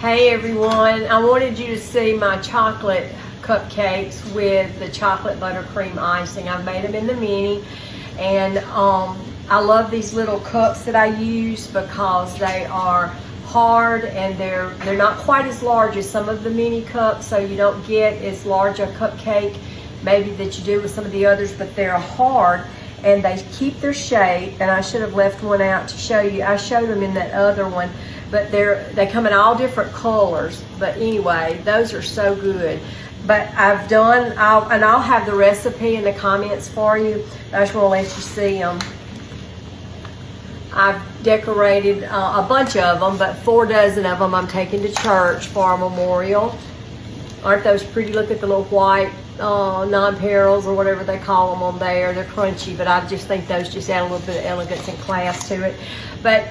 Hey everyone, I wanted you to see my chocolate cupcakes with the chocolate buttercream icing. I've made them in the mini, and I love these little cups that I use because they are hard and they're not quite as large as some of the mini cups, so you don't get as large a cupcake maybe that you do with some of the others, but they're hard and they keep their shape. And I should have left one out to show you. I showed them in that other one, but they come in all different colors. But anyway, those are so good. But I've done, I'll have the recipe in the comments for you. I just want to let you see them. I've decorated a bunch of them, but 4 dozen of them I'm taking to church for a memorial. Aren't those pretty? Look at the little white non-perils or whatever they call them on there. They're crunchy, but I just think those just add a little bit of elegance and class to it. But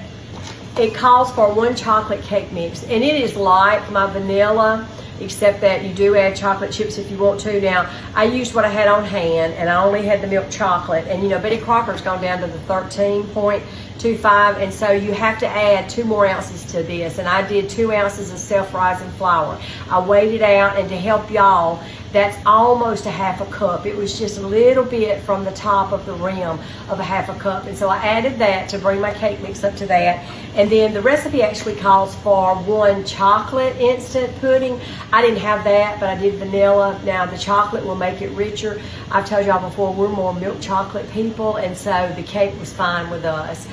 it calls for 1 chocolate cake mix, and it is like my vanilla, except that you do add chocolate chips if you want to. Now, I used what I had on hand, and I only had the milk chocolate. And you know, Betty Crocker's gone down to the 13.25, and so you have to add 2 more ounces to this. And I did 2 ounces of self-rising flour. I weighed it out, and to help y'all, that's almost a 1/2 cup. It was just a little bit from the top of the rim of a 1/2 cup. And so I added that to bring my cake mix up to that. And then the recipe actually calls for 1 chocolate instant pudding. I didn't have that, but I did vanilla. Now the chocolate will make it richer. I've told y'all before, we're more milk chocolate people, and so the cake was fine with us.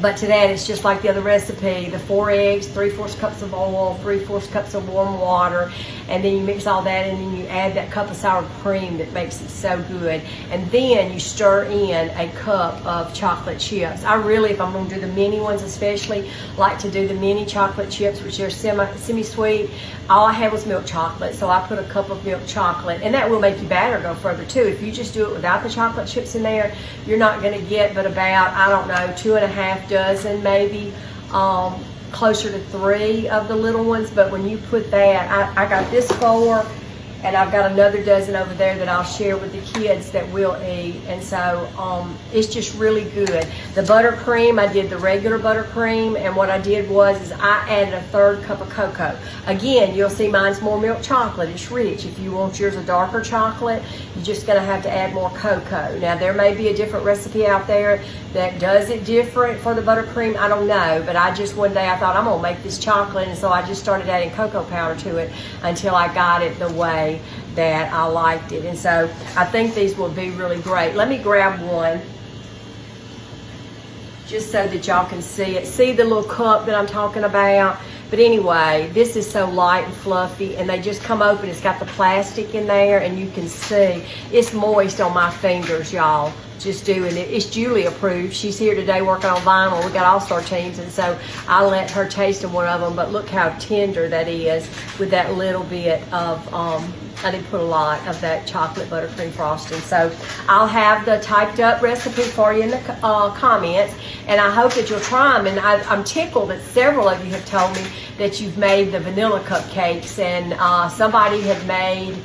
But to that, it's just like the other recipe, the 4 eggs, 3/4 cups of oil, 3/4 cups of warm water, and then you mix all that, and then you add that cup of sour cream that makes it so good. And then you stir in a cup of chocolate chips. I really, if I'm going to do the mini ones especially, like to do the mini chocolate chips, which are semi-sweet. All I had was milk chocolate, so I put a cup of milk chocolate, and that will make your batter go further too. If you just do it without the chocolate chips in there, you're not going to get but about, I don't know, 2.5 dozen maybe, closer to 3 of the little ones. But when you put that, I got this 4, and I've got another dozen over there that I'll share with the kids that we'll eat. And so it's just really good. The buttercream, I did the regular buttercream, and what I did was I added a 1/3 cup of cocoa. Again, you'll see mine's more milk chocolate. It's rich. If you want yours a darker chocolate, you're just going to have to add more cocoa. Now, there may be a different recipe out there that does it different for the buttercream. I don't know, but I just one day I thought I'm going to make this chocolate, and so I just started adding cocoa powder to it until I got it the way that I liked it. And so I think these will be really great. Let me grab one just so that y'all can see it. See the little cup that I'm talking about? But anyway, this is so light and fluffy, and they just come open. It's got the plastic in there, and you can see it's moist on my fingers, y'all, just doing it. It's Julie approved. She's here today working on vinyl. We got all-star teams, and so I let her taste of one of them. But look how tender that is with that little bit of I didn't put a lot of that chocolate buttercream frosting. So I'll have the typed up recipe for you in the comments, and I hope that you'll try them. And I'm tickled that several of you have told me that you've made the vanilla cupcakes, and somebody had made,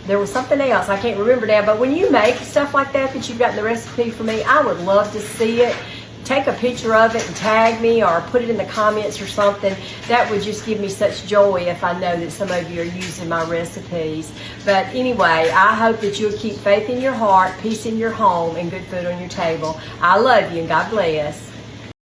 there was something else, I can't remember now, but when you make stuff like that you've got in the recipe for me, I would love to see it. Take a picture of it and tag me, or put it in the comments or something. That would just give me such joy if I know that some of you are using my recipes. But anyway, I hope that you'll keep faith in your heart, peace in your home, and good food on your table. I love you, and God bless.